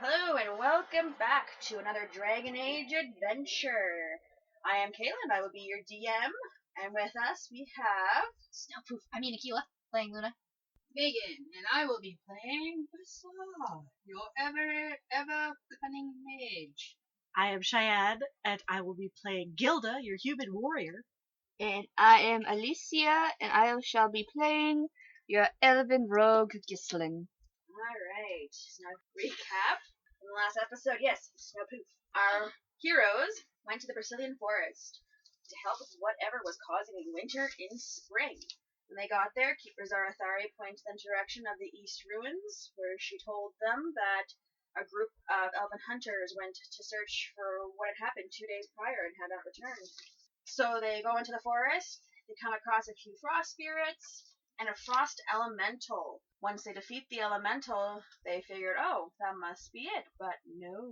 Hello and welcome back to another Dragon Age adventure. I am Kayla and I will be your DM, and with us we have Snowproof. Akila, playing Luna. Megan, and I will be playing Basar, your ever cunning mage. I am Cheyenne, and I will be playing Gilda, your human warrior. And I am Alicia, and I shall be playing your elven rogue Gisling. Alright, now recap. In the last episode, yes, Snowproof. Our heroes went to the Brazilian forest to help with whatever was causing winter in spring. When they got there, Keeper Zarathari pointed them in the direction of the East Ruins, where she told them that a group of elven hunters went to search for what had happened 2 days prior and had not returned. So they go into the forest, they come across a few frost spirits, and a frost elemental. Once they defeat the elemental, they figured, oh, that must be it. But no.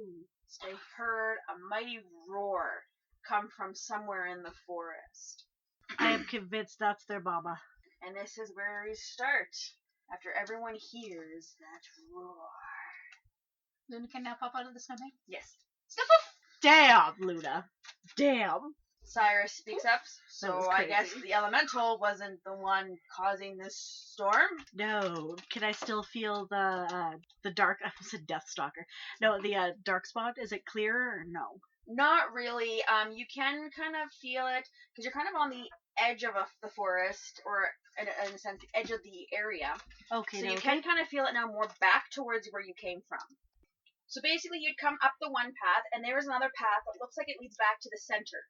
They heard a mighty roar come from somewhere in the forest. I am convinced that's their mama. And this is where we start. After everyone hears that roar. Luna can now pop out of the snowbank. Yes. Damn, Luna. Damn. Cyrus speaks up, That was so I crazy. guess the elemental wasn't the one causing this storm. No. Can I still feel the dark? I said Deathstalker. No, the dark spot. Is it clear or no? Not really. You can kind of feel it because you're kind of on the edge of the forest, or in a sense, the edge of the area. Okay. So no, you can kind of feel it now more back towards where you came from. So basically, you'd come up the one path, and there is another path that looks like it leads back to the center.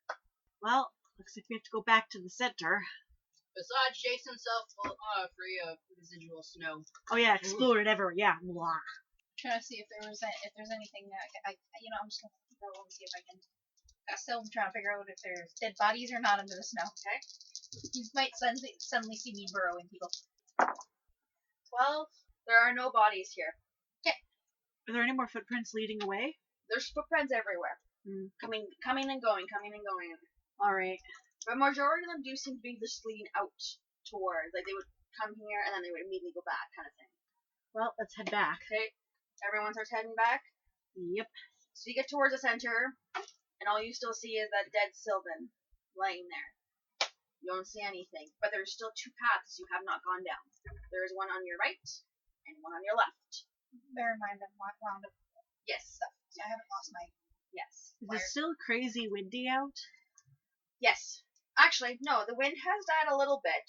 Well, looks like we have to go back to the center. Besides, Jace himself will free of residual snow. Oh yeah, exploded everywhere. Yeah. Blah. Trying to see if there's anything that I'm just gonna go and see if I can. I'm still trying to figure out if there's dead bodies or not under the snow. Okay. You might suddenly see me burrowing people. 12. There are no bodies here. Are there any more footprints leading away? There's footprints everywhere. Coming and going, coming and going. All right. But majority of them do seem to be just leading out towards, like they would come here and then they would immediately go back, kind of thing. Well, let's head back. Okay, everyone starts heading back. Yep. So you get towards the center, and all you still see is that dead Sylvan laying there. You don't see anything, but there's still two paths you have not gone down. There is one on your right and one on your left. Bear in mind, I'm wound up. Yes. So I haven't lost my. Yes. Is it still crazy windy out? Yes. Actually, no, the wind has died a little bit.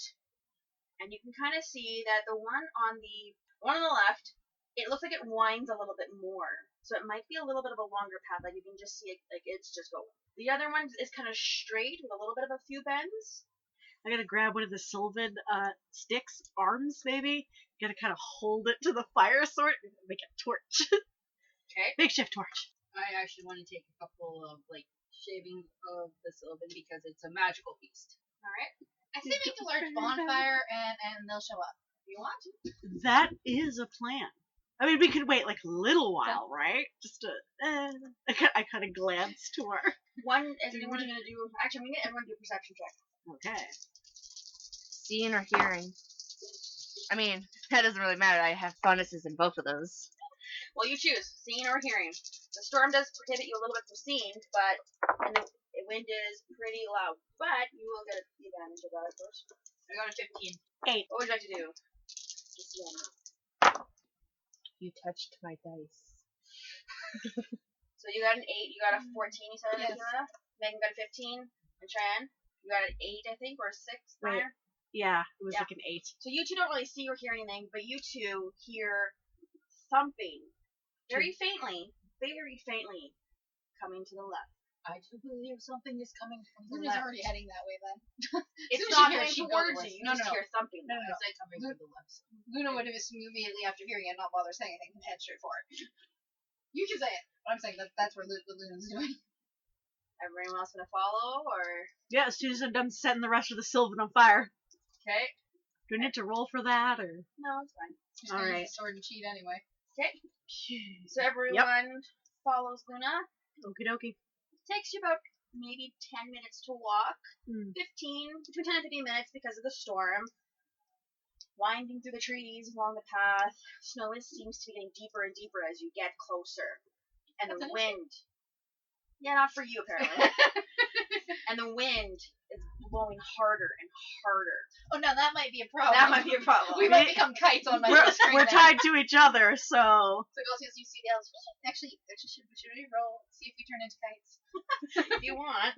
And you can kind of see that the one on the left, it looks like it winds a little bit more. So it might be a little bit of a longer path. Like you can just see it, like it's just going. The other one is kind of straight with a little bit of a few bends. I gotta grab one of the Sylvan sticks, arms maybe. Gotta kind of hold it to the fire sword and make a torch. Okay. Makeshift torch. I actually want to take a couple of shavings of the Sylvan because it's a magical beast. All right. I say make a large bonfire and they'll show up. If you want to. That is a plan. I mean, we could wait like a little while, right? Just to. I kind of glanced to her. One is anyone going to do? Actually, I'm going to get everyone to do a perception check. Okay. Seeing or hearing. I mean, that doesn't really matter. I have bonuses in both of those. Well, you choose, seeing or hearing. The storm does prohibit you a little bit from seeing, and the wind is pretty loud. But you will get the advantage of that, of course. I got a 15. 8. What would you like to do? You touched my dice. So you got an 8, you got a 14, you said, Yes. Akila? Megan got a 15, and Cheyenne, you got an 8, I think, or a 6, Right. Meyer? Yeah, it was Yeah. like an 8. So you two don't really see or hear anything, but you two hear thumping, very faintly, coming to the left. I do believe something is coming from the Luna's left. already heading that way then. It's soon as not you hear it, coming she'd go towards the you, west. you No, just no, no. hear thumping. No, no, I no. say coming from the left. Luna would have immediately after hearing it not bother saying anything and head straight for it. You can say it. But I'm saying that's where Luna's doing. Everyone else gonna follow, or? Yeah, as soon as I'm done setting the rest of the Sylvan on fire. Okay. Do I need to roll for that, or? No, it's fine. She's gonna Alright. use the sword and cheat anyway. Okay. So everyone follows Luna. Okie dokie. Takes you about maybe 10 minutes to walk. Mm. 15, between 10 and 15 minutes because of the storm. winding through the trees along the path. Snow seems to be getting deeper and deeper as you get closer. And That's the an wind. Yeah, not for you apparently. And the wind is blowing harder and harder. Oh no, that might be a problem. That might be a problem. We might become kites on my We're, little screen. we're now. tied to each other, so So go see you see the elves. Actually, should we roll? See if we turn into kites. If you want.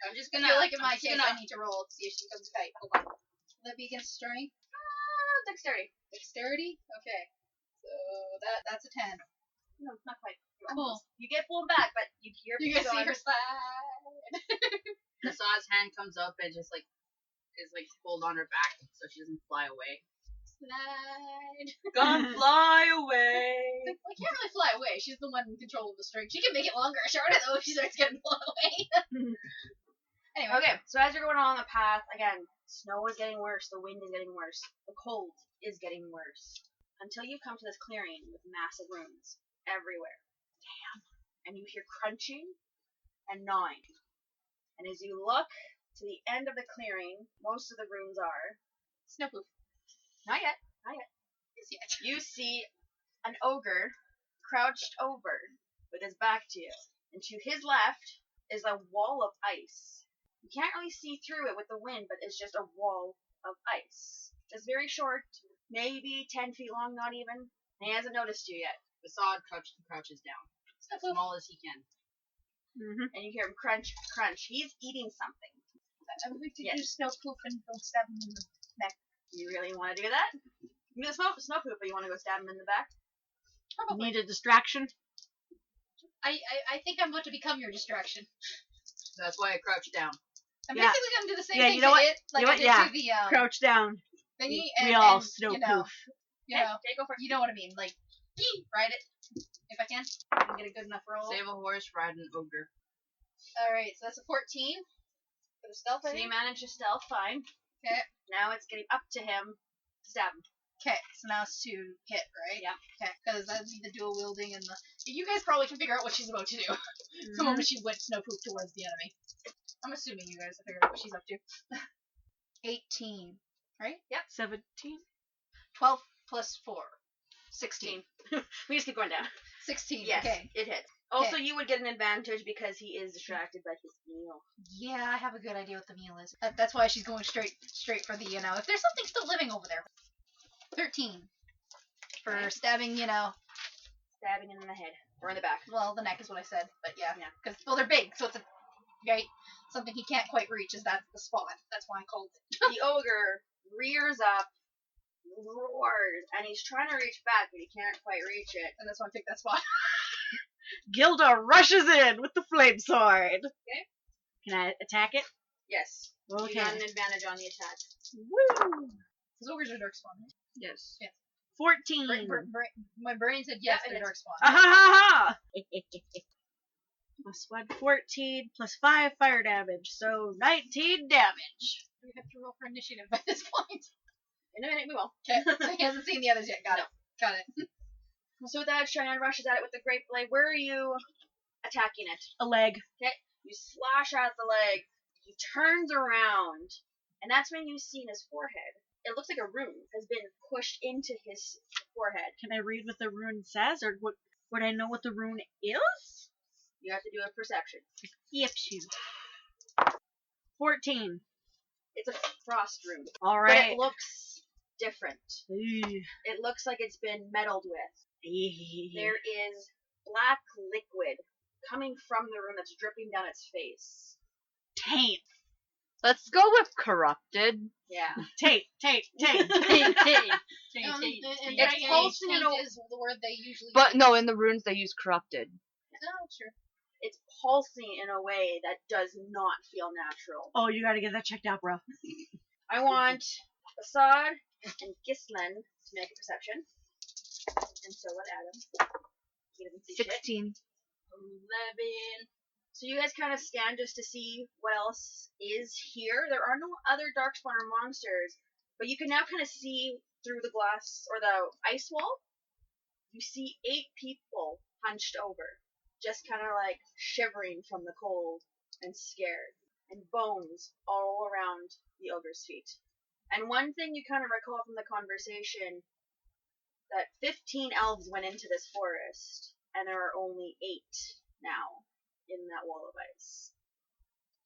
I'm just I gonna. feel like in I'm my just case, gonna- I need to roll to see if she becomes a kite. Hold on. Will that be against strength? Dexterity. Dexterity? Okay. So that's a 10. No, not quite. You're Cool. almost. You get pulled back, but you hear You people can see going, her slide. Assad's hand comes up and just like is like pulled on her back so she doesn't fly away. Slide. Gonna fly away. We can't really fly away. She's the one in control of the string. She can make it longer or shorter though if she starts getting blown away. Anyway. Okay, so as you're going along the path, again, snow is getting worse, the wind is getting worse, the cold is getting worse. Until you come to this clearing with massive runes everywhere. Damn. And you hear crunching and gnawing. And as you look to the end of the clearing, most of the runes are... Snowpoof. Not yet. Yes, yet. You see an ogre crouched over with his back to you. And to his left is a wall of ice. You can't really see through it with the wind, but it's just a wall of ice. It's very short, maybe 10 feet long, not even. And he hasn't noticed you yet. Assad crouches down as small as he can. And you hear him crunch, crunch. He's eating something. I would like to Yes. do Snowpoof and go stab him in the neck. You really want to do that? You can do snow poop, but you want to go stab him in the back? Probably. need a distraction. I think I'm about to become your distraction. That's why I crouched down. I'm Yeah. basically gonna do the same Yeah, thing you know to what? it, like You know I what? did Yeah. to the Crouch down. thingy, We and, all and snow you know, poof. Okay, go for it. you know what I mean, like ride it if I can. I can get a good enough roll. Save a horse, ride an ogre. All right, so that's a 14 for the stealth. So you manage to stealth, fine. Okay. Now it's getting up to him to stab him. Okay, so now it's to hit, right? Yeah. Okay, because that'd be the dual wielding and the. You guys probably can figure out what she's about to do. The moment she went Snowpoof towards the enemy. I'm assuming you guys have figured out what she's up to. 18, right? 17. 12 plus 4. 16. We just keep going down. 16, Yes, okay. it hits. Also, you would get an advantage because he is distracted by his meal. Yeah, I have a good idea what the meal is. That's why she's going straight for the, if there's something still living over there. 13. For Okay. stabbing, Stabbing him in the head. Or in the back. well, the neck is what I said, but yeah. Yeah. Because, they're big, so it's right? Something he can't quite reach is that's the spot. That's why I called it. The ogre rears up, roars, and he's trying to reach back, but he can't quite reach it. And that's why I picked that spot. Gilda rushes in with the flame sword. Okay. Can I attack it? Yes. Okay. You got an advantage on the attack. Woo! Because ogres are darkspawn. Right? Yes. 14. My brain said yes, Yeah, they're and darkspawn. Ah ha ha ha! Plus 1, 14, plus 5 fire damage, so 19 damage. We have to roll for initiative by this point. In a minute, we will. Okay, so he hasn't seen the others yet. Got it. So with that, Cheyenne rushes at it with the great blade. Where are you attacking it? A leg. You slash out the leg. He turns around, and that's when you see in his forehead. It looks like a rune has been pushed into his forehead. Can I read what the rune says, or would I know what the rune is? You have to do a perception. Yep, shoot. 14. It's a frost rune, but Alright. it looks different. It looks like it's been meddled with. There is black liquid coming from the rune that's dripping down its face. Taint. Let's go with corrupted. Yeah. Taint. And It's pulsing in a... is the word they usually But no, in the runes they use corrupted. No, sure. It's pulsing in a way that does not feel natural. Oh, you gotta get that checked out, bro. I want Assad and Gislin to make a perception. And so would Adam. He doesn't see shit. 16. 11. So you guys kind of scan just to see what else is here. There are no other darkspawn or monsters, but you can now kind of see through the glass or the ice wall. You see 8 people hunched over, just kind of like shivering from the cold and scared, and bones all around the ogre's feet. And one thing you kind of recall from the conversation, that 15 elves went into this forest, and there are only 8 now in that wall of ice.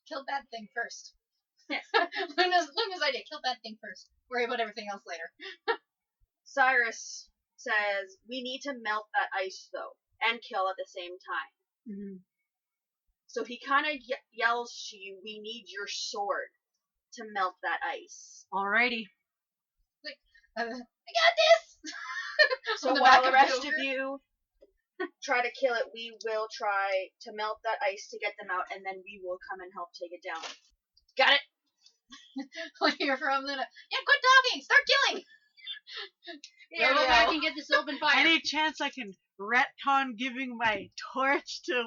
Kill that thing first. Yes. Luna's idea. Kill that thing first. Worry about everything else later. Cyrus says, we need to melt that ice, though, and kill at the same time. Mm-hmm. So he kind of yells to you, we need your sword to melt that ice. Alrighty. I got this! So On the while back the of rest the of you try to kill it, we will try to melt that ice to get them out, and then we will come and help take it down. Got it? We'll hear from Luna. Yeah, quit talking! Start killing! Go back and get this open fire. Any chance I can retcon giving my torch to,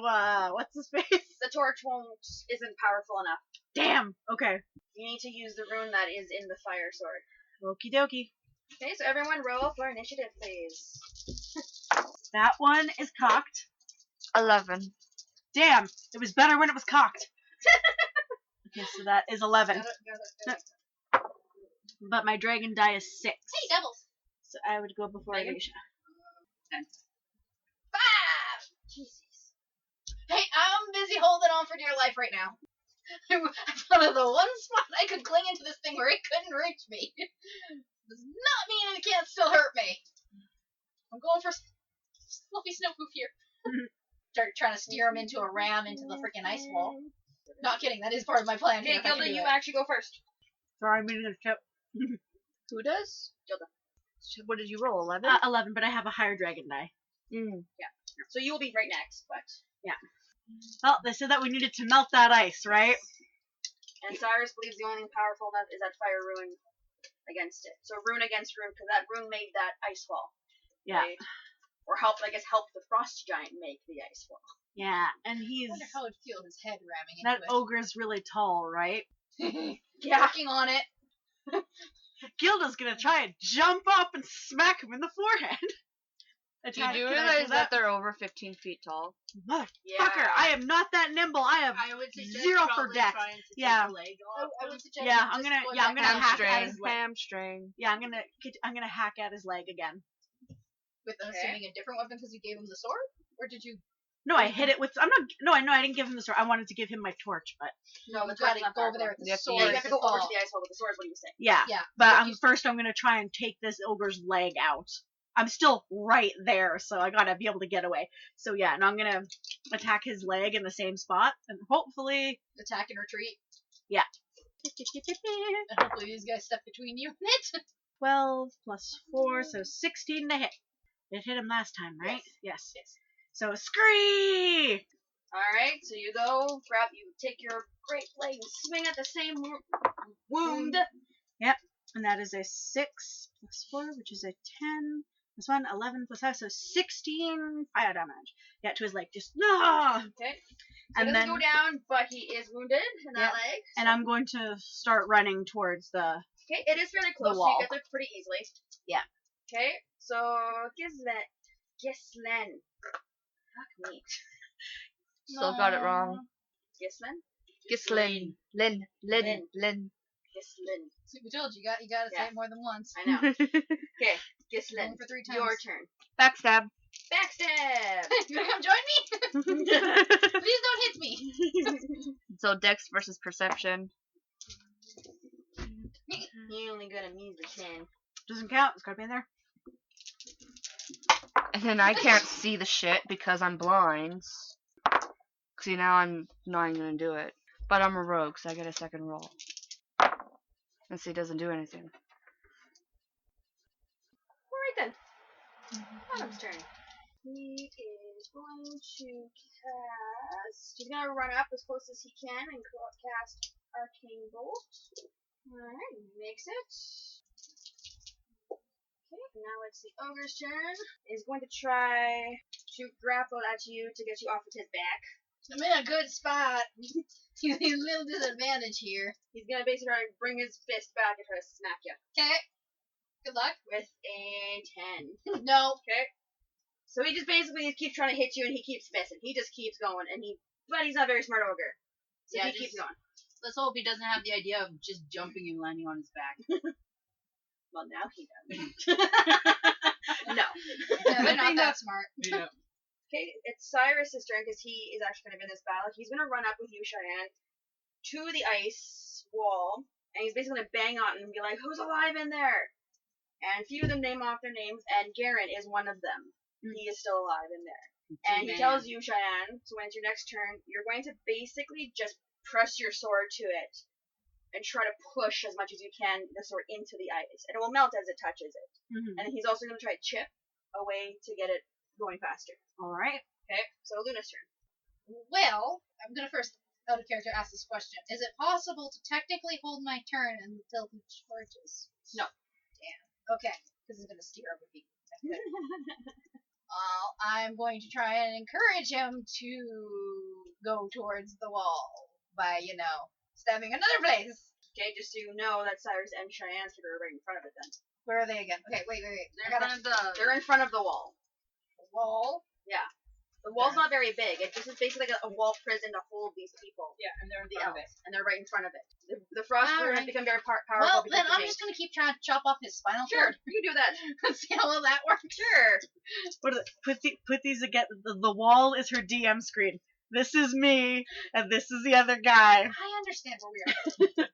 what's his face? The torch isn't powerful enough. Damn! Okay. You need to use the rune that is in the fire sword. Okie dokie. Okay, so everyone roll for initiative, please. That one is cocked. 11. Damn! It was better when it was cocked. Okay, so that is 11. Got it. But my dragon die is 6. Hey, devils! So I would go before Megan? Alicia. 5! Jesus. Hey, I'm busy holding on for dear life right now. I found the one spot I could cling into this thing where it couldn't reach me. Does not mean it can't still hurt me. I'm going for fluffy snowpoof here. Start trying to steer him into a ram into the freaking ice wall. Not kidding, that is part of my plan. Okay, here, if I can Gilda, do you it. actually go first. Sorry, I'm reading the tip. Who does? Gilda. What did you roll? 11? 11, but I have a higher dragon die. So you will be right next, but... Well, they said that we needed to melt that ice, right? And Cyrus believes the only thing powerful enough is that fire rune against it. So rune against rune, because that rune made that ice wall. Yeah. Right? Or helped the frost giant make the ice wall. Yeah, and I he's... wonder how it'd feel his head ramming That into ogre's really tall, right? it. Yeah. Working on it. Gilda's gonna try and jump up and smack him in the forehead. You Can do I realize that they're over 15 feet tall? Motherfucker, Yeah. I am not that nimble. I have I would suggest 0 for probably dex. trying to take Yeah. the leg off. I would suggest Yeah, just I'm gonna- going yeah, I'm back gonna down hack at straight his leg. Hamstring. Yeah, I'm gonna hack at his leg again. with Okay. assuming a different weapon because you gave him the sword, or did you? No, I hit it with. I'm not. No, I know I didn't give him the sword. I wanted to give him my torch, but No, you the gotta torch is not go over there powerful. with the You have to sword. Yeah, you have to go over to fall. the ice wall with the sword, what do you say? yeah. Yeah, But you- first I'm gonna try and take this ogre's leg out. I'm still right there, so I gotta be able to get away. So yeah, and I'm gonna attack his leg in the same spot, and hopefully. attack and retreat, Yeah. and hopefully these guys step between you and it. 12 plus 4, so 16 to hit. It hit him last time, right? Yes. So scree! Alright, so you go, you take your great blade and swing at the same wound. And that is a 6 plus 4, which is a 10 plus 1, 11 plus 5, so 16 fire damage. Yeah, to his leg. Just, no! Okay. So And he doesn't then, go down, but he is wounded in that leg. and I'm going to start running towards the. Okay, it is fairly close, so wall. you get there pretty easily. Yeah. Okay, so Gislen. Fuck me. Still got it wrong. Gislen? Gislin. Lin. Gislen. See, we told you, you gotta say Yeah. it more than once. I know. Okay, Gislen. Going for 3 times. Your turn. Backstab. Backstab! You wanna come join me? Please don't hit me. So Dex versus Perception. You only got a measly 10. Doesn't count. It's gotta be in there. And then I can't see the shit because I'm blind. See, now I'm not even gonna do it. But I'm a rogue, so I get a second roll. And see, it doesn't do anything. Alright then. Adam's turn. He is going to cast. He's gonna run up as close as he can and cast Arcane Bolt. Alright, he makes it. Okay, now it's the ogre's turn. He's going to try to grapple at you to get you off of his back. I'm in a good spot. He's a little disadvantage here. He's gonna basically try to bring his fist back and try to smack you Okay. Good luck. with a 10. No. Okay. So he just basically keeps trying to hit you and he keeps missing. He just keeps going but he's not a very smart ogre. So Yeah, he keeps going. Let's hope he doesn't have the idea of just jumping and landing on his back. Well, now he does. No. Yeah, they're not that smart. Yeah. Okay, it's Cyrus's turn because he is actually going to win this battle. He's going to run up with you, Cheyenne, to the ice wall, and he's basically going to bang on it and be like, "Who's alive in there?" And a few of them name off their names, and Garen is one of them. He is still alive in there. And he tells you, Cheyenne, so when it's your next turn, you're going to basically just press your sword to it and try to push as much as you can the sword into the ice, and it will melt as it touches it. Mhm. And he's also going to try to chip away to get it going faster. All right. Okay, so Luna's turn. Well, I'm gonna first, out of character, ask this question: is it possible to technically hold my turn until he charges? No. Damn. Okay, because he's gonna steer up with me. I'm going to try and encourage him to go towards the wall by, stabbing another place. Okay, just so you know that Cyrus and Cheyenne's are right in front of it then. Where are they again? Okay, wait. They're in front of the wall. The wall. The wall's not very big. It just is basically like a wall prison to hold these people. Yeah, and they're in The front of elves, it. and they're right in front of it. The frost rune has Alright. become very powerful. Well, because then of I'm the just gonna keep trying to chop off his spinal Sure, cord. you do that. Let's see how well that works. Sure. What are put these again. The wall is her DM screen. This is me, and this is the other guy. I understand where we are.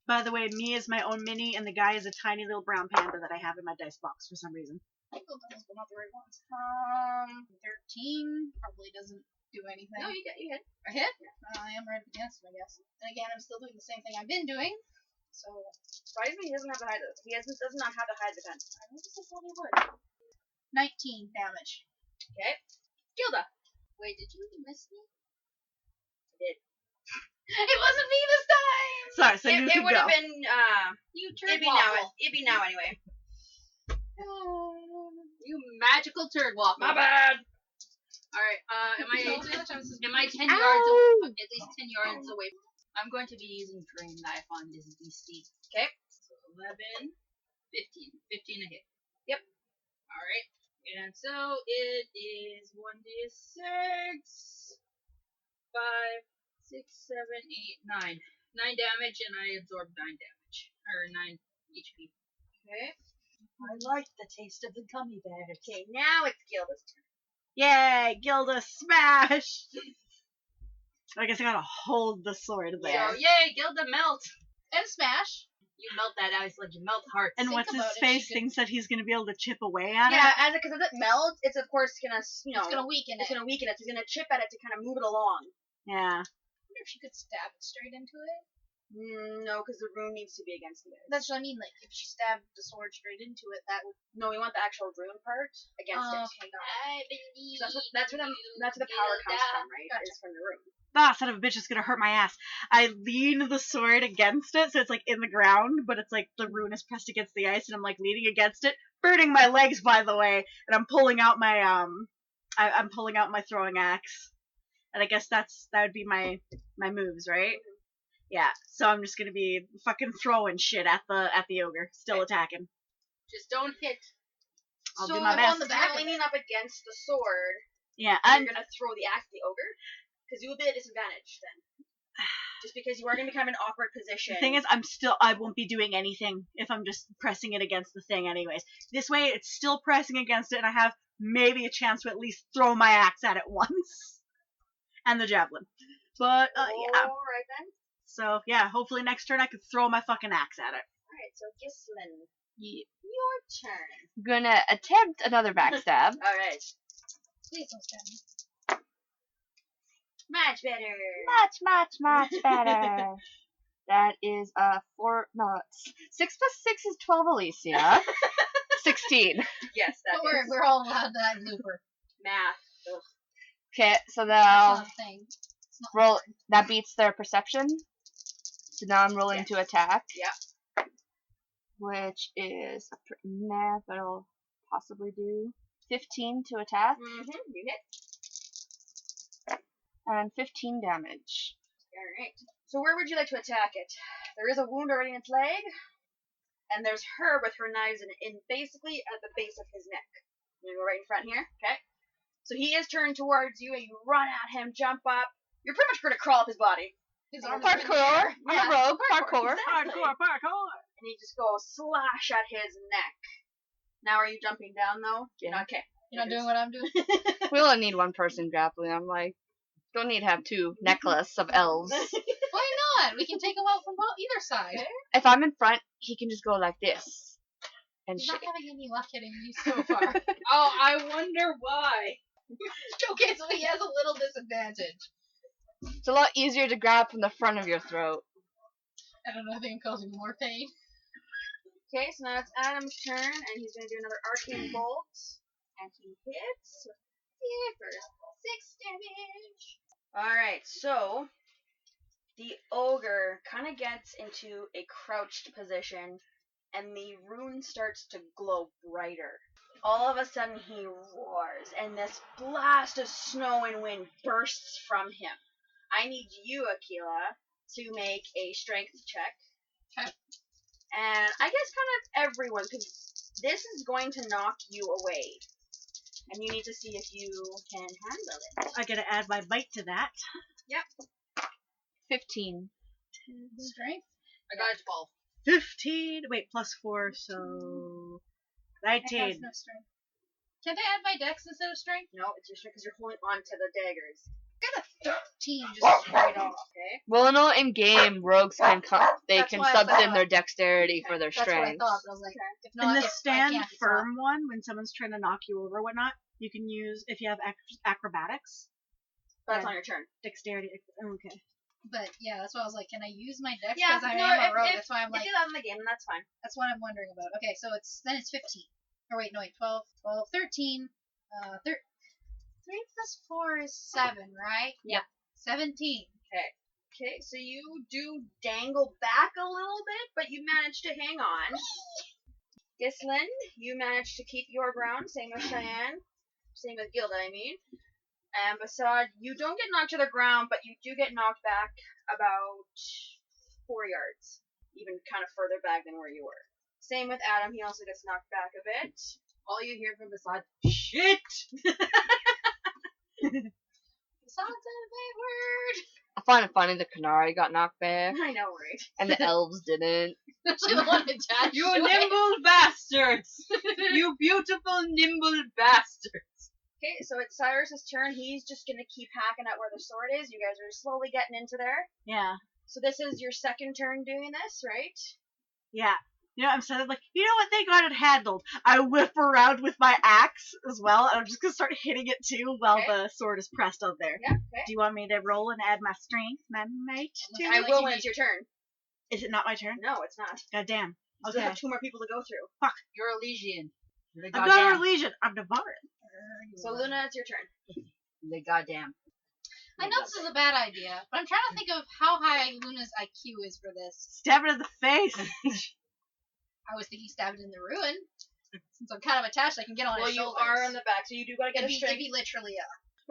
By the way, me is my own mini, and the guy is a tiny little brown panda that I have in my dice box for some reason. I built those, but not the right ones. 13 probably doesn't do anything. No, you hit. I hit? I am right against him, I guess. And again, I'm still doing the same thing I've been doing. So, Surprised me he doesn't have the hide. Does not have the hide defense. I think this thought he would. 19 damage. Okay. Gilda. Wait, did you miss me? I did. It wasn't me this time! Sorry, so you It could would go. have been You it'd turd be now. waffle. It'd be now anyway. You magical turd waffle. My bad. Alright, am I 10 Ow! yards away, at least 10 yards away? I'm going to be using Drain Knife on this beastie. Okay. So 11, 15. 15 a hit. Yep. Alright. And so it is 1d6, 5, 6, 7, 8, 9. 9 damage, and I absorb 9 damage. Or 9 HP. Okay. I like the taste of the gummy bears. Okay, now it's Gilda's turn. Yay, Gilda smash! I guess I gotta hold the sword there. So, yay, Gilda melt! And smash. You melt that ice like you melt hearts. And Think what's his about it, face she could- thinks that he's gonna be able to chip away at Yeah, it? because as it melts, it's of course gonna, It's gonna weaken it. it's gonna weaken it. It's gonna chip at it to kind of move it along. Yeah. I wonder if she could stab it straight into it. No, because the rune needs to be against the ice. That's what I mean. Like, if she stabbed the sword straight into it, that would. No, we want the actual rune part against it. Okay, got it. I believe So that's where the power comes from, right? Gotcha. Is from the rune. Ah, son of a bitch is gonna hurt my ass. I lean the sword against it, so it's like in the ground, but it's like the rune is pressed against the ice, and I'm like leaning against it, burning my legs, by the way, and I'm pulling out my I'm pulling out my throwing axe, and I guess that would be my moves, right? Yeah. So I'm just gonna be fucking throwing shit at the ogre, still attacking. Just don't hit. I'll so do my I'm best. on the back, leaning up against the sword. Yeah, And I'm you're gonna throw the axe at the ogre, because you will be at a disadvantage then. Just because you are gonna be kind of an awkward position. The thing is, I won't be doing anything if I'm just pressing it against the thing anyways. This way, it's still pressing against it, and I have maybe a chance to at least throw my axe at it once. And the javelin. But, yeah. Alright then. So, yeah, hopefully next turn I could throw my fucking axe at it. Alright, so Gislin, Yeah. your turn. Gonna attempt another backstab. Alright. Please don't stab me. Much better. Much better. That is 6 plus 6 is 12, Alicia. 16. Yes, that Don't worry, is. we're all allowed that looper. Math. Ugh. Okay, so That's now not a thing. It's not roll. hard. That beats their perception. So now I'm rolling Yes. to attack. Yeah. Which is math, but I'll possibly do 15 to attack You hit. and 15 damage. Alright. So where would you like to attack it? There is a wound already in its leg. And there's her with her knives in basically at the base of his neck. You go right in front here, okay? So he is turned towards you, and you run at him, jump up. You're pretty much going to crawl up his body. His arms are in the Parkour. air. I'm a rogue. Parkour. Exactly. Parkour! and you just go slash at his neck. Now, are you jumping down though? Yeah. Okay. You're not doing what I'm doing? We only need one person grappling. I'm like, don't need to have two necklace of elves. Why not? We can take him out from either side. If I'm in front, he can just go like this. And He's shit. not having any luck hitting me so far. Oh, I wonder why. Okay, so he has a little disadvantage. It's a lot easier to grab from the front of your throat. I don't know, I think I'm causing more pain. Okay, so now it's Adam's turn, and he's going to do another arcane bolt. And he hits for 6 damage. Alright, so the ogre kind of gets into a crouched position, and the rune starts to glow brighter. All of a sudden, he roars, and this blast of snow and wind bursts from him. I need you, Akila, to make a strength check. Okay. And I guess kind of everyone, because this is going to knock you away. And you need to see if you can handle it. I gotta add my bite to that. 15. Strength? I got a 12. 15. Wait, plus 4, so I have 19. no strength. Can't I add my dex instead of strength? No, it's your strength because you're holding on to the daggers. I got a 13 just straight off. Okay? Well, no, in game, rogues can they That's can why I subs in thought- their dexterity for their That's what I strength. thought, but I was like, if In not, the if I stand can't, it's firm one, when someone's trying to knock you over or whatnot, you can use, if you have acrobatics, That's Yeah. on your turn. dexterity. Okay. not. But yeah, that's why I was like, can I use my dex? Yeah, Because I no, am a rogue. if- That's why I'm If like, you have in the game, that's fine. that's what I'm wondering about. Okay, so it's 15. Or wait, no, wait, 12, 13. 3 plus 4 is 7, right? Yeah. 17. Okay, so you do dangle back a little bit, but you manage to hang on. Gislin, you manage to keep your ground, same as Cheyenne, same as Gilda, I mean. And Basad, you don't get knocked to the ground, but you do get knocked back about 4 yards, even kind of further back than where you were. Same with Adam, he also gets knocked back a bit. All you hear from the side, shit! Besides a big word. I find it funny the Canary got knocked back, I know, right? and the elves didn't. Especially the one attached You to it. nimble bastards! You beautiful nimble bastards! Okay, so it's Cyrus's turn. He's just gonna keep hacking at where the sword is. You guys are slowly getting into there. Yeah. So this is your second turn doing this, right? Yeah. You know, I'm sort of like, you know what? They got it handled. I whip around with my axe as well, and I'm just gonna start hitting it too while Okay. the sword is pressed on there. Yeah, okay. Do you want me to roll and add my strength, my might to I it? will when it's your turn. Is it not my turn? No, it's not. God damn. You still Okay. have 2 more people to go through. You're Elysian. The I'm not a goddamn. Legion. I'm Devarin. So Luna, it's your turn. The goddamn. I know this is a bad idea, but I'm trying to think of how high Luna's IQ is for this. Stab it in the face. I was thinking stab it in the ruin. Since I'm kind of attached, I can get on Well, his you shoulders. are in the back, so you do gotta get It'd a be, strength. it'd be literally a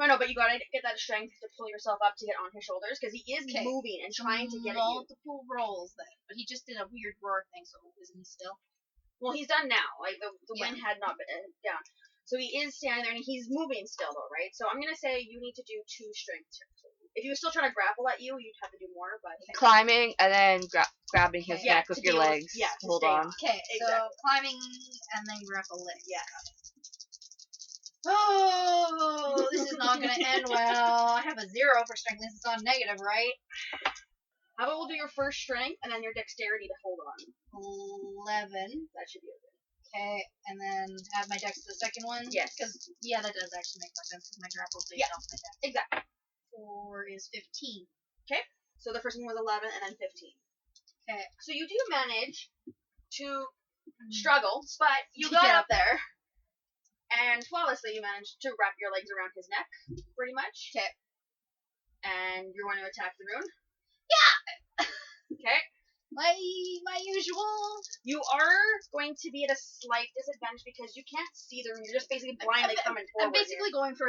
No, but you gotta get that strength to pull yourself up to get on his shoulders, because he is Okay. moving and trying to get at you. multiple rolls then. But he just did a weird roar thing, so isn't he still? Well, he's done now. Like, the Yeah. wind had not been down. So he is standing there, and he's moving still, though, right? So I'm gonna say you need to do 2 strength checks. If he was still trying to grapple at you, you'd have to do more, but... Climbing and then grabbing his Yeah, neck with to your deal with- legs. yeah, to Hold stay on. on. Okay, so Exactly. climbing and then grapple leg. Yeah. Oh, this is not going to end well. I have a 0 for strength. This is on negative, right? How about we'll do your first strength, and then your dexterity to hold on. 11. That should be okay. Okay, and then add my dex to the second one. Yes. Because, yeah, that does actually make more sense because my grapple's based Yeah. off my dex. Exactly. 4 is 15. So the first one was 11, and then 15. Okay. So you do manage to struggle, but you got Yeah. up there, and flawlessly you managed to wrap your legs around his neck, pretty much. Okay. And you're going to attack the rune. Yeah! Okay. My usual. You are going to be at a slight disadvantage because you can't see the rune. You're just basically blindly coming forward. I'm basically going for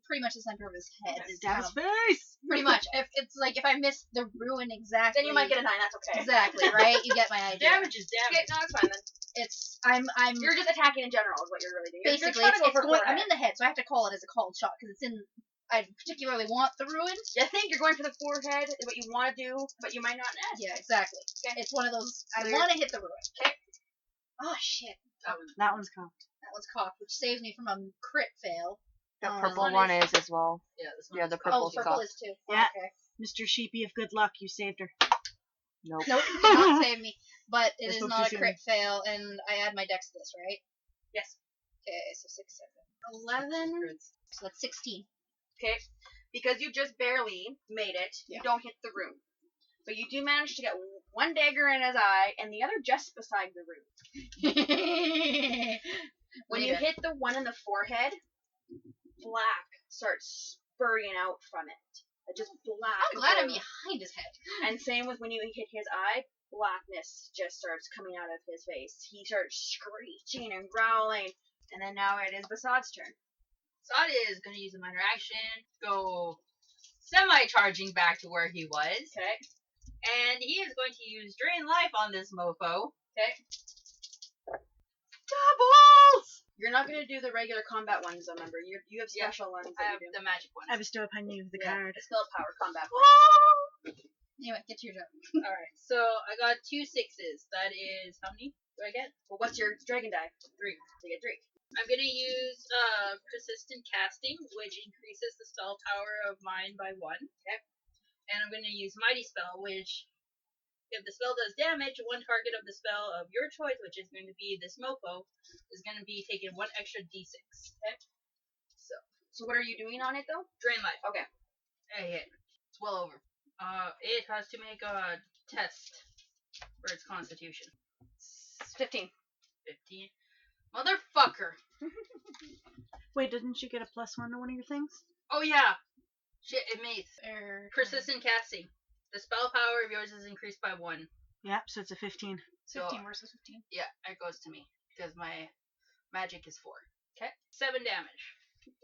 pretty much the center of his head. is Stab kind his of- face. pretty much. If it's like if I miss the ruin exactly, Then you might get a 9. That's okay. exactly right. You get my idea. Damage is Okay, damage. no, it's fine then. It's I'm You're just attacking in general is what you're really doing. You're basically trying to go it's for going. I'm forehead. in the head, so I have to call it as a called shot because it's in I particularly want the ruin. You think you're going for the forehead is what you want to do, but you might not net. Yeah, exactly. Okay. It's one of those. I Weird. want to hit the ruin. Okay. Oh shit. That one's cocked. That one's cocked, which saves me from a crit fail. The Um, purple one one is- is as well. Yeah, this one Yeah, is the cocked. Oh, purple's purple cocked. is too. Yeah. Okay. Mr. Sheepy of good luck, you saved her. Nope. Nope, did not save me. But it That's is what not a you crit fail, and I add my dex to this, right? Yes. Okay, so 6, 7, 11. So that's 16. Okay. Because you just barely made it, Yeah. you don't hit the rune. But you do manage to get one dagger in his eye and the other just beside the rune. When you hit the one in the forehead, black starts spurting out from it. Just black. I'm glad I'm glue. behind his head. And same with when you hit his eye, blackness just starts coming out of his face. He starts screeching and growling, and then now it is Basad's turn. Sada is going to use a minor action, go semi-charging back to where he was, Okay. and he is going to use Drain Life on this mofo. Okay. Doubles! You're not going to do the regular combat ones, though, remember. You have Yeah, special ones I that have you do. the magic one. I bestow upon you the Yeah, card. the spell power combat one. Anyway, get to your job. Alright, so I got 2 6s. That is, how many do I get? Well, what's your dragon die? 3. So you get 3. I'm going to use Persistent Casting, which increases the spell power of mine by 1. Okay. And I'm going to use Mighty Spell, which, if the spell does damage, one target of the spell of your choice, which is going to be this mofo, is going to be taking 1 extra d6. Okay. So what are you doing on it, though? Drain Life. Okay. I hit. It's well over. It has to make a test for its constitution. 15. 15. Motherfucker! Wait, didn't you get a +1 to one of your things? Oh yeah! Shit, it made. Persistent. Persistent Casting. The spell power of yours is increased by 1. Yep, so it's a 15. 15 versus 15. Yeah, it goes to me. Because my magic is 4. Okay. 7 damage.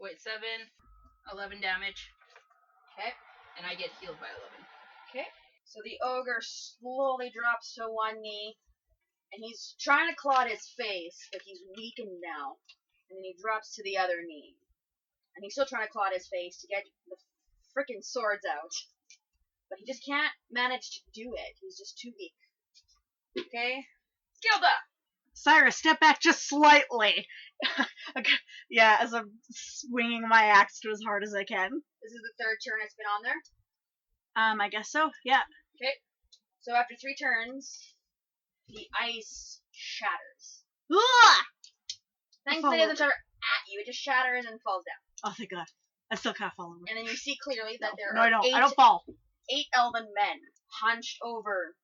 Wait, 7, 11 damage. Okay. And I get healed by 11. So the ogre slowly drops to one knee, and he's trying to claw at his face, but he's weakened now. And then he drops to the other knee. And he's still trying to claw at his face to get the frickin' swords out. But he just can't manage to do it. He's just too weak. Okay? Gilda! Cyrus, step back just slightly. Okay, yeah, as I'm swinging my axe to as hard as I can. This is the third turn it's been on there. I guess so. Yeah. So after 3 turns, the ice shatters. Ugh! Thankfully, it fall doesn't shatter at you. It just shatters and falls down. Oh, thank God. I still can't fall over. And then you see clearly that there No, are I don't. 8 I don't fall. 8 elven men hunched over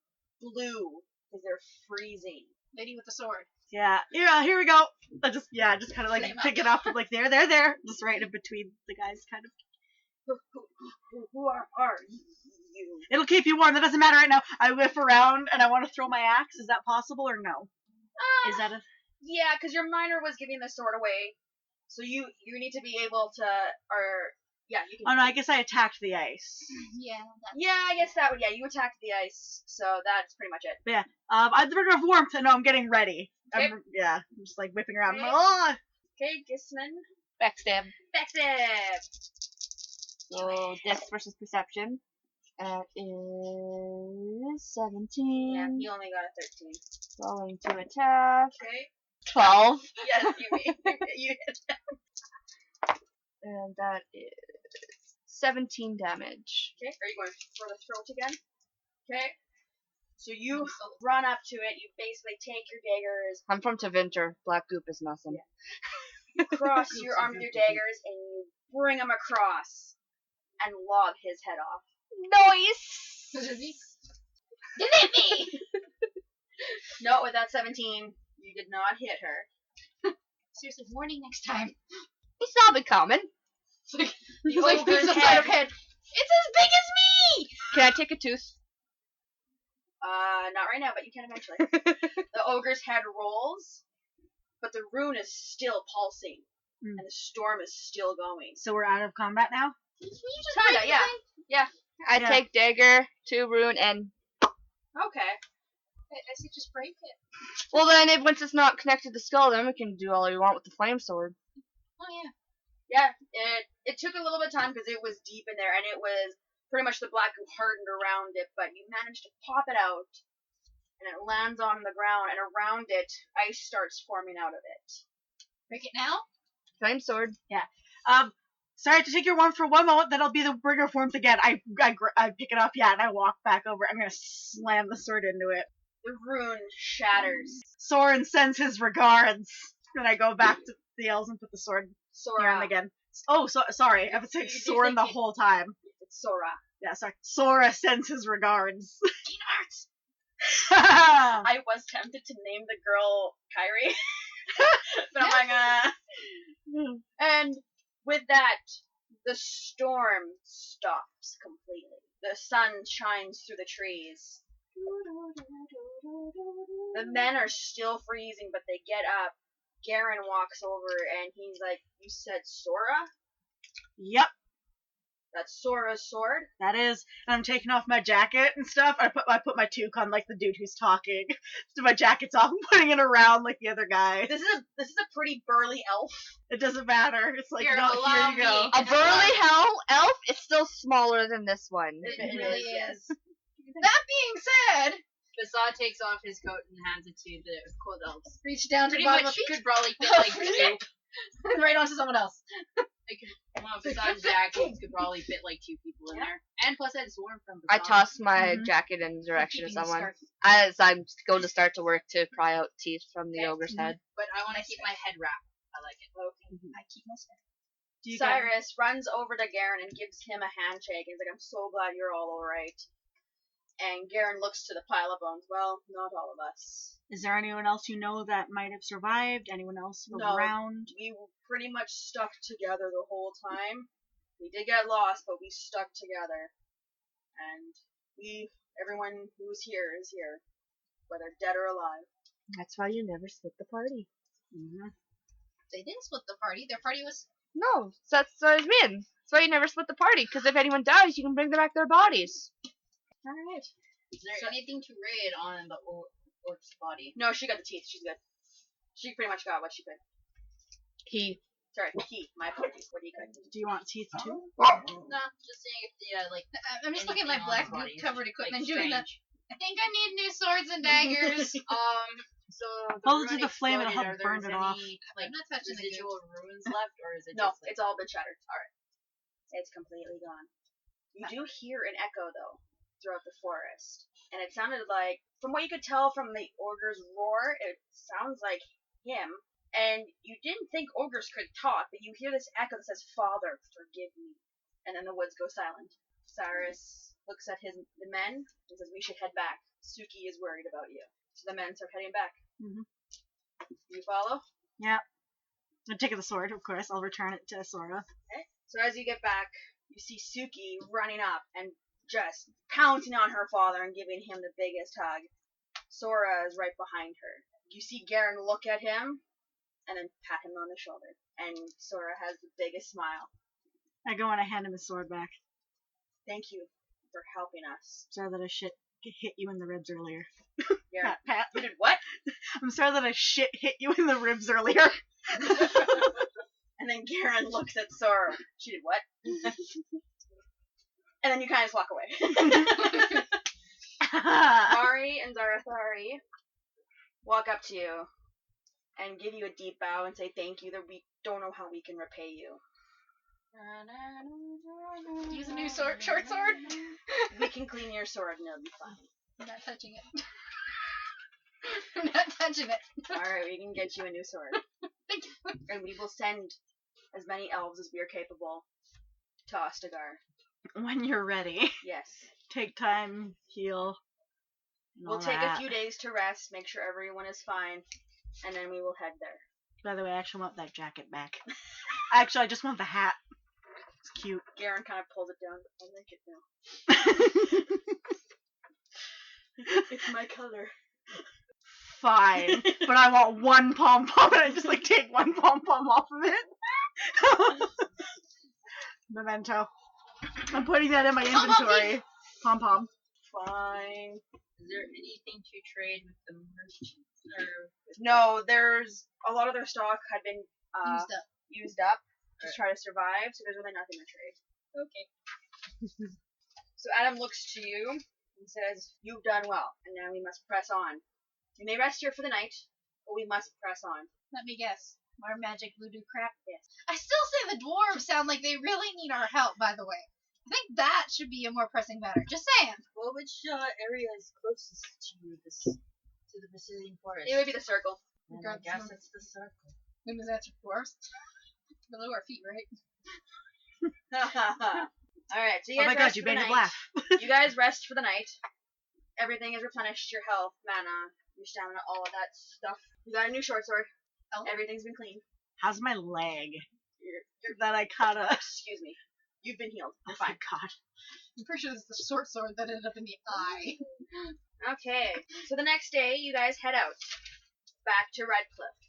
blue because they're freezing. Lady with the sword. Yeah, here we go. I just kind of like Flame up. pick it up, like there, just right in between the guys, kind of. Who are you? It'll keep you warm. That doesn't matter right now. I whiff around and I want to throw my axe. Is that possible or no? Is that a? Yeah, because your miner was giving the sword away, so you need to be able to, or yeah, you can. Oh no, I guess I attacked the ice. Yeah. Yeah, I guess that would. Yeah, you attacked the ice, so that's pretty much it. I'm the river of warmth, and I'm getting ready. Okay. I'm just like whipping around. Okay. Oh! Okay, Gisman. Backstab. Backstab. So dex versus perception. That is 17. Yeah, he only got a 13. Rolling to attack. Okay. 12. Yes, you hit. And that is 17 damage. Okay, are you going for the throat again? Okay. So you run up to it, you basically take your daggers, I'm from Tevinter. Black goop is nothing. you cross your arm with your daggers, and you bring him across and lob his head off. Nice! Did it me? No, with that 17, you did not hit her. Seriously, warning next time. It's not been common. The Like, ogre's this head. of head. It's as big as me! Can I take a tooth? Not right now, but you can eventually. The ogre's head rolls, but the rune is still pulsing, Mm. and the storm is still going. So we're out of combat now. Can you just Kinda, break the yeah. thing? I Yeah. take dagger, 2 rune, and Okay. I said just break it. well then, once it's not connected to skull, then we can do all we want with the flame sword. Oh yeah. Yeah, it took a little bit of time because it was deep in there, and it was pretty much the black goo hardened around it, but you managed to pop it out, and it lands on the ground, and around it, ice starts forming out of it. Break it now? Flame sword. Sorry to take your warmth for one moment, then I'll be the bringer of warmth again. I pick it up, yeah, and I walk back over. I'm gonna slam the sword into it. The rune shatters. Soren sends his regards. And I go back to the elves and put the sword Sora. here again. Oh, sorry. I've been saying Soren the whole time. It's Sora. Yeah, sorry. Sora sends his regards. Peanuts! I was tempted to name the girl Kyrie. But I'm like, And with that, the storm stops completely. The sun shines through the trees. The men are still freezing, but they get up. Garen walks over and he's like, "You said Sora? Yep, That's Sora's sword?" that is. And I'm taking off my jacket and stuff. I put my toque on like the dude who's talking. So my jacket's off. I'm putting it around like the other guy. This is a pretty burly elf. It doesn't matter. It's like, Here, no, allow here you go. me. A burly elf is still smaller than this one. It really is. is. That being said, Basad takes off his coat and hands it to the cold elves. reach down to Pretty the bottom much of feet. could probably fit like two. Right onto someone else. Well, Basad's jackets could probably fit like two people in there. And plus, it's warm from I Basad. toss my Mhm. jacket in the direction of Keeping the someone scarf. as I'm going to start to work to pry out teeth from the Okay. ogre's head. But I want to keep my head wrap. I like it. I keep my scarf. Do you Cyrus runs over to Garen and gives him a handshake. He's like, "I'm so glad you're all alright." And Garen looks to the pile of bones. Well, not all of us. Is there anyone else you know that might have survived? Anyone else No. around? We were pretty much stuck together the whole time. We did get lost, but we stuck together. And everyone who's here is here, whether dead or alive. That's why you never split the party. Mm-hmm. They didn't split the party. Their party was. No, that's what I mean. That's why you never split the party, because if anyone dies, you can bring them back their bodies. Alright. Is there anything to raid on the orc's body? No, she got the teeth. She's good. She pretty much got what she could. Sorry, my apologies. What do you could? Do you want teeth too? No, just saying if the I'm just looking at my anything on black the body is, covered equipment, like, doing that. strange. I think I need new swords and daggers. So Hold it to rune the flame, it'll exploded. help burn Are there it off. any, I'm like, not touching the residual runes left, or is it No, just like, it's all been shattered. Alright. It's completely gone. You do hear an echo, though, throughout the forest. And it sounded like, from what you could tell from the ogre's roar, it sounds like him. And you didn't think ogres could talk, but you hear this echo that says, "Father, forgive me." And then the woods go silent. Cyrus looks at the men and says, "We should head back. Suki is worried about you." So the men start heading back. Mhm. You follow? I'm taking the sword, of course. I'll return it to Sora. So as you get back, you see Suki running up and just pouncing on her father and giving him the biggest hug. Sora is right behind her. You see Garen look at him and then pat him on the shoulder. And Sora has the biggest smile. I go and I hand him his sword back. Thank you for helping us. Sorry that I hit you in the ribs earlier. Garen, Pat. you did what? I'm sorry that I hit you in the ribs earlier. And then Garen looks at Sora. She did what? And then you kind of just walk away. Ari and Zarathari walk up to you and give you a deep bow and say thank you, that we don't know how we can repay you. Use a new short sword. We can clean your sword and it'll be fine. I'm not touching it. I'm not touching it. Alright, we can get you a new sword. Thank you. And we will send as many elves as we are capable to Ostagar. When you're ready. Yes. Take time, heal. and We'll all take that. a few days to rest, make sure everyone is fine, and then we will head there. By the way, I actually want that jacket back. Actually, I just want the hat. It's cute. Garen kind of pulls it down. I like it now. It's my color. Fine. But I want one pom-pom, and I just, like, take one pom-pom off of it. Memento. I'm putting that in my inventory. Pom-pom. Fine. is there anything to trade with the merchants? Or No, there's a lot of their stock had been Used up. used up. Just try to survive, so there's really nothing to trade. Okay. So Adam looks to you and says, "You've done well, and now we must press on. You may rest here for the night, but we must press on." Let me guess. More magic voodoo crap? Yes. I still say the dwarves sound like they really need our help, by the way. I think that should be a more pressing matter. Just saying. Well, which area is closest to you, to the Brazilian forest? It would be the circle. And I guess it's the circle. When was that dwarves? Below our feet, right? Alright, so you Oh guys my god, rest you for the made it night. laugh. You guys rest for the night. Everything is replenished, your health, mana, your stamina, all of that stuff. You got a new short sword. Oh. Everything's been cleaned. How's my leg? You're, That I kinda... excuse me. You've been healed. You're Oh my fine. god. I'm pretty sure it's the short sword that ended up in the eye. Okay, so the next day, you guys head out. Back to Redcliffe.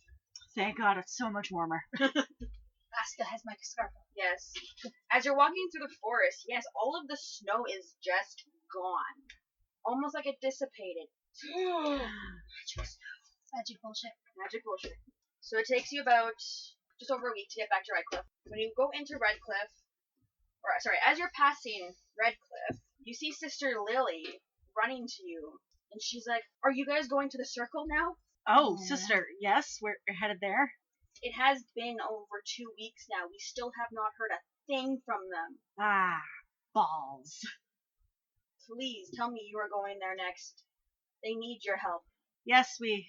Thank god, it's so much warmer. Asta has my scarf on. Yes. As you're walking through the forest, yes, all of the snow is just gone. Almost like it dissipated. Magic bullshit. Magic bullshit. So it takes you about just over a week to get back to Redcliffe. When you go into Redcliffe, or sorry, as you're passing Redcliffe, you see Sister Lily running to you, and she's like, "Are you guys going to the circle now?" Oh, Yeah. sister, yes, we're headed there. It has been over 2 weeks now. We still have not heard a thing from them. Ah, balls. Please tell me you are going there next. They need your help. Yes, we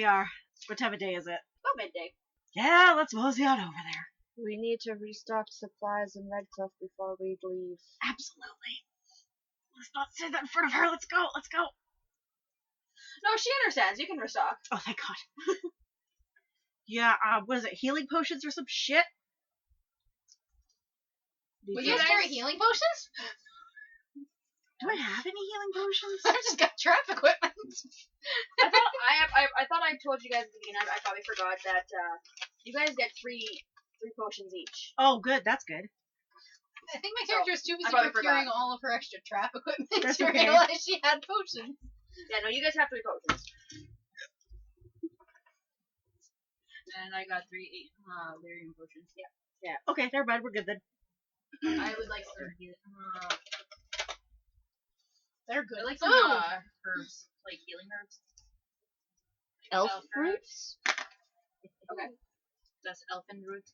are. What time of day is it? About midday. Yeah, let's mosey on over there. We need to restock supplies in Redcliffe before we leave. Absolutely. Let's not say that in front of her. Let's go. Let's go. No, she understands. You can restock. Oh, thank god. Yeah, what is it? Healing potions or some shit? Will you you guys- carry healing potions? Do I have any healing potions? I just got trap equipment. I thought I told you guys at the beginning. I probably forgot that you guys get three potions each. Oh, good. That's good. I think my character is too busy probably procuring forgot. all of her extra trap equipment That's to okay. realize she had potions. Yeah, no, you guys have 3 potions. And I got 3 lyrium potions. Yeah. Yeah. Okay, never mind. We're good then. I would like some They're good. I like some food. herbs, like healing herbs. Elf Elf fruits? Okay. That's elfin root.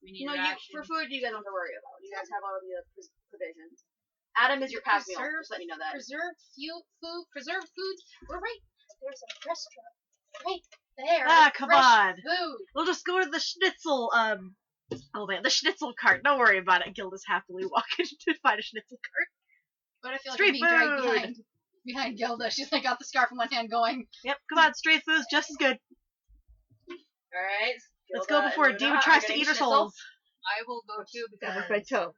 We need No, ration. for food, you guys don't have to worry about. You guys have all of the provisions. Adam is your pack meal. Just let you know that. Preserved food. We're right. There's a restaurant right there. Ah, with come fresh on. Food. We'll just go to the schnitzel, oh man, the schnitzel cart. Don't worry about it. Gilda's happily walking to find a schnitzel cart. But I feel like Street I'm being dragged food. behind Gilda. She's like got the scarf in one hand going. Yep, come on, street food's just as good. Alright. Let's go before a demon tries to eat our souls. I will go too That was because my toe.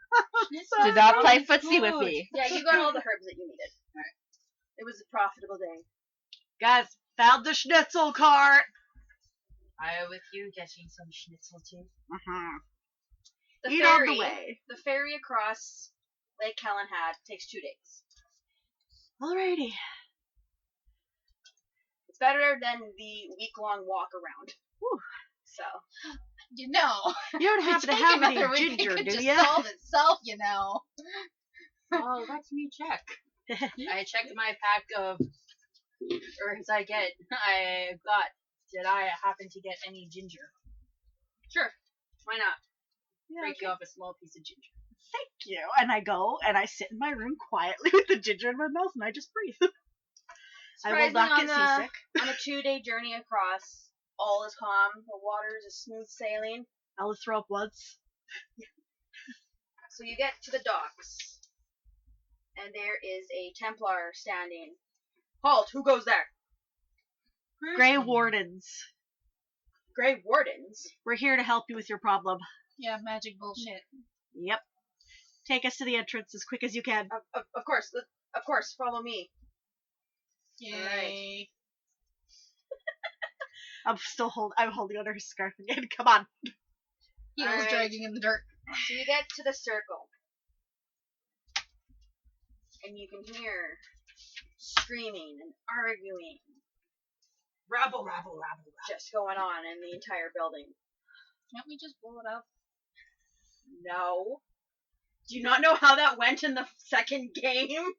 Schnitzel Do not is play really footsie with good. me. Yeah, you got all the herbs that you needed. Alright. It was a profitable day. Guys, found the schnitzel cart. I with you getting some schnitzel too. The Eat ferry, on the way. the ferry across Lake Kellenhad takes 2 days. Alrighty. It's better than the week-long walk around. Whew. So, You know. You don't happen to Take have any another week, ginger, it could do just you? solve itself, you know. Oh, let me check. I checked my pack of herbs I got. Did I happen to get any ginger? sure. Why not? Yeah, Break okay. you off a small piece of ginger. Thank you. And I go and I sit in my room quietly with the ginger in my mouth and I just breathe. I will not get seasick. On a 2-day journey across, all is calm. The waters is smooth sailing. I'll throw up once. So you get to the docks, and there is a Templar standing. Halt! Who goes there? Grey Wardens. Grey Wardens. We're here to help you with your problem. Yeah, magic bullshit. Yep. Take us to the entrance as quick as you can. Of course. Follow me. Yay. I'm holding on her scarf again. Come on. Heels Alright. dragging in the dirt. So you get to the circle, and you can hear screaming and arguing. Rabble, rabble, rabble, rabble. just going on in the entire building. Can't we just blow it up? No. Do you not know how that went in the second game?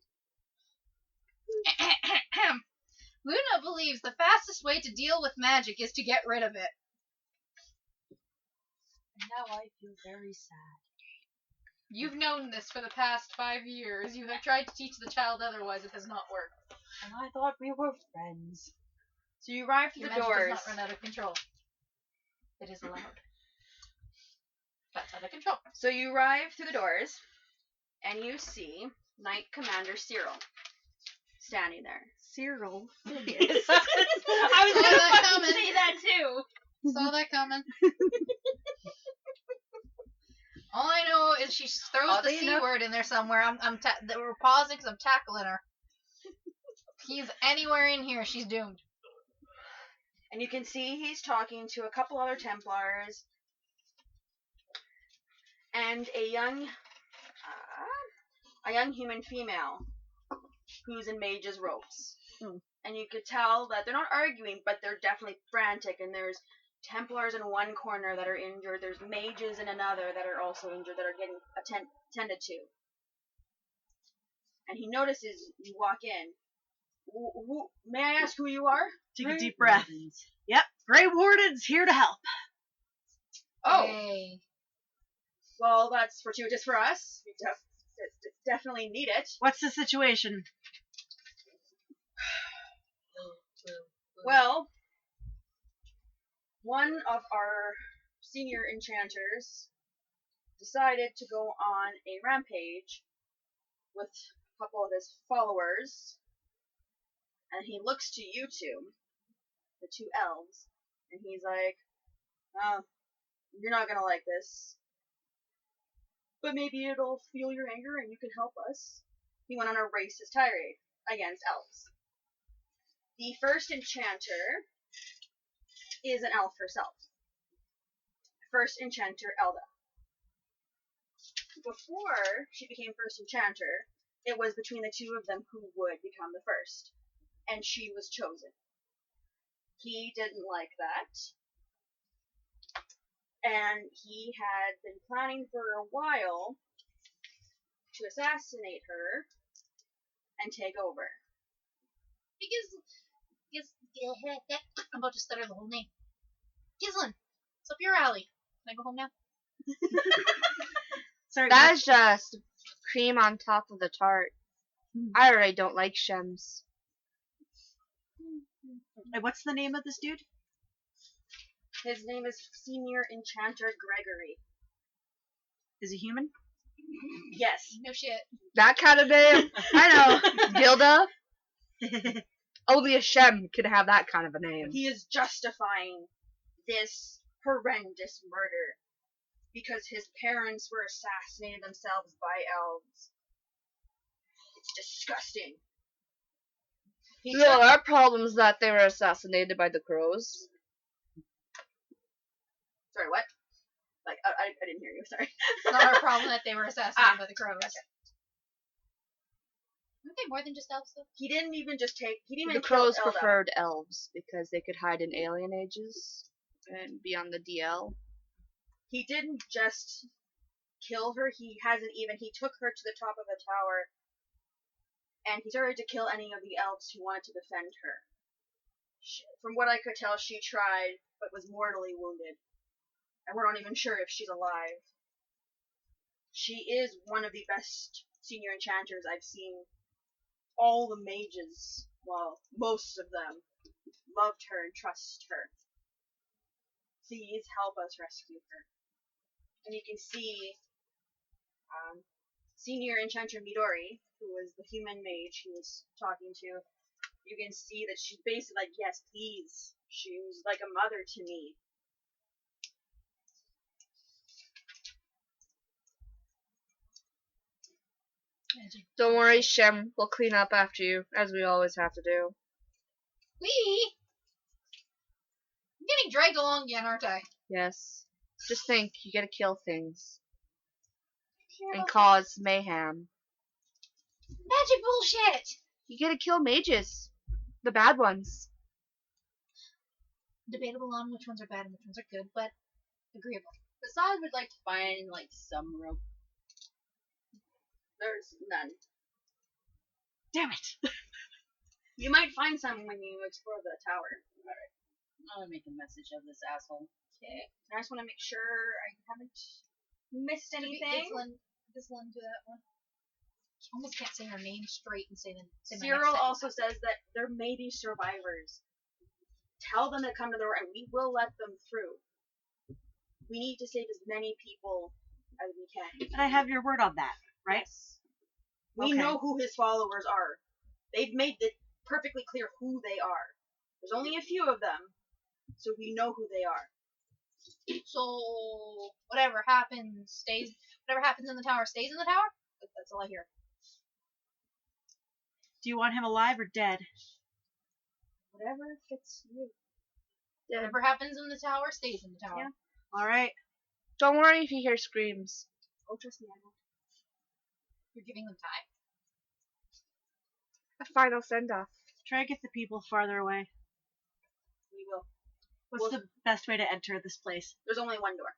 Luna believes the fastest way to deal with magic is to get rid of it. And now I feel very sad. You've known this for the past 5 years. You have tried to teach the child otherwise. It has not worked. And I thought we were friends. So you arrive through Your the magic doors. does not run out of control. It is allowed. That's out of control. So you arrive through the doors, and you see Knight Commander Cyril standing there. Cyril. I was Saw gonna that fucking coming. say that too. Saw that coming. All I know is she throws the Oddly C enough- word in there somewhere. We're pausing because I'm tackling her. If he's anywhere in here, she's doomed. And you can see he's talking to a couple other Templars and a young human female who's in mage's robes. And you could tell that they're not arguing, but they're definitely frantic. And there's Templars in one corner that are injured. There's mages in another that are also injured that are getting attended to. And he notices you walk in. May I ask who you are? Take a deep breath. Yep. Grey Warden's here to help. Oh, Hey. well, that's fortuitous for us. We definitely need it. What's the situation? Well, one of our senior enchanters decided to go on a rampage with a couple of his followers, and he looks to you two, the two elves, and he's like, oh, you're not gonna like this, but maybe it'll fuel your anger and you can help us. He went on a racist tirade against elves. The first enchanter is an elf herself. First enchanter, Elda. Before she became first enchanter, it was between the two of them who would become the first. And she was chosen. He didn't like that. And he had been planning for a while to assassinate her and take over. I'm about to stutter the whole name. Gislin, it's up your alley. Can I go home now? Sorry. That is just cream on top of the tart. I already don't like shems. What's the name of this dude? His name is Senior Enchanter Gregory. Is he human? Yes. No shit. That kind of name? I know. Gilda? Only a shem could have that kind of a name. He is justifying this horrendous murder because his parents were assassinated themselves by elves. It's disgusting. No, our problem is that they were assassinated by the crows. Sorry, what? Like, I didn't hear you, sorry. It's not our problem that they were assassinated by the crows. Okay. Aren't they more than just elves, though? He didn't even The crows kill Elda. preferred elves because they could hide in alien ages and be on the DL. He didn't just kill her, he took her to the top of the tower and he started to kill any of the elves who wanted to defend her. From what I could tell, she tried, but was mortally wounded. And we're not even sure if she's alive. She is one of the best senior enchanters I've seen. All the mages, well, most of them, loved her and trust her. Please help us rescue her. And you can see Senior Enchanter Midori, who was the human mage he was talking to. You can see that she's basically like, yes, please. She was like a mother to me. Don't worry, Shem. We'll clean up after you, as we always have to do. Wee! I'm getting dragged along again, aren't I? Yes. Just think, you gotta kill things. And cause mayhem. Magic bullshit! You gotta kill mages. The bad ones. debatable on which ones are bad and which ones are good, but agreeable. Besides, would like to find like some rope. There's none. Damn it. You might find some when you explore the tower. Alright. I'm gonna make a message of this asshole. Okay. I just want to make sure I haven't missed anything. This one to that one. I almost can't say her name straight and say my Cyril next also says that there may be survivors. Tell them to come to the door and we will let them through. We need to save as many people as we can. And I have your word on that, right? Yes. We Okay. know who his followers are. They've made it perfectly clear who they are. There's only a few of them, so we know who they are. So whatever happens in the tower stays in the tower? That's all I hear. Do you want him alive or dead? Whatever fits you. Whatever happens in the tower stays in the tower. Yeah. All right. Don't worry if you hear screams. Oh, trust me, I know. You're giving them time. A final send off. Try to get the people farther away. We will. What's the best way to enter this place? There's only one door.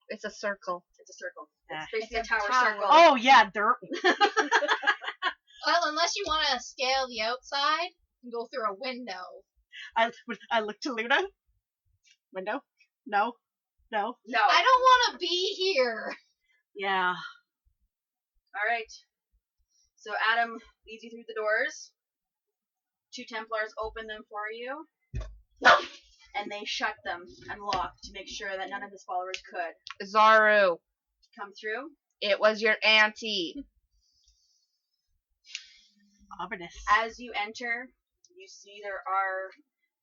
It's a circle. It's a circle. Ah. It's basically It's a a tower tower. circle. Oh, yeah, dirt. Well, unless you want to scale the outside and go through a window. I look to Luna. Window? No. No. No. I don't want to be here. Yeah. Alright. So Adam leads you through the doors. 2 Templars open them for you. And they shut them and lock to make sure that none of his followers could Zaru, come through. it was your auntie. Ominous. As you enter, you see there are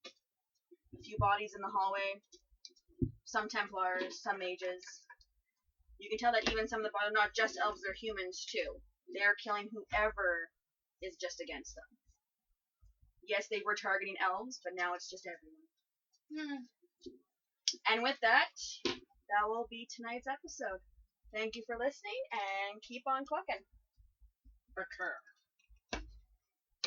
a few bodies in the hallway. Some Templars, some mages. You can tell that even some of the bodies are not just elves, they're humans too. They're killing whoever is just against them. Yes, they were targeting elves, but now it's just everyone. And with that, that will be tonight's episode. Thank you for listening, and keep on clucking. Recur.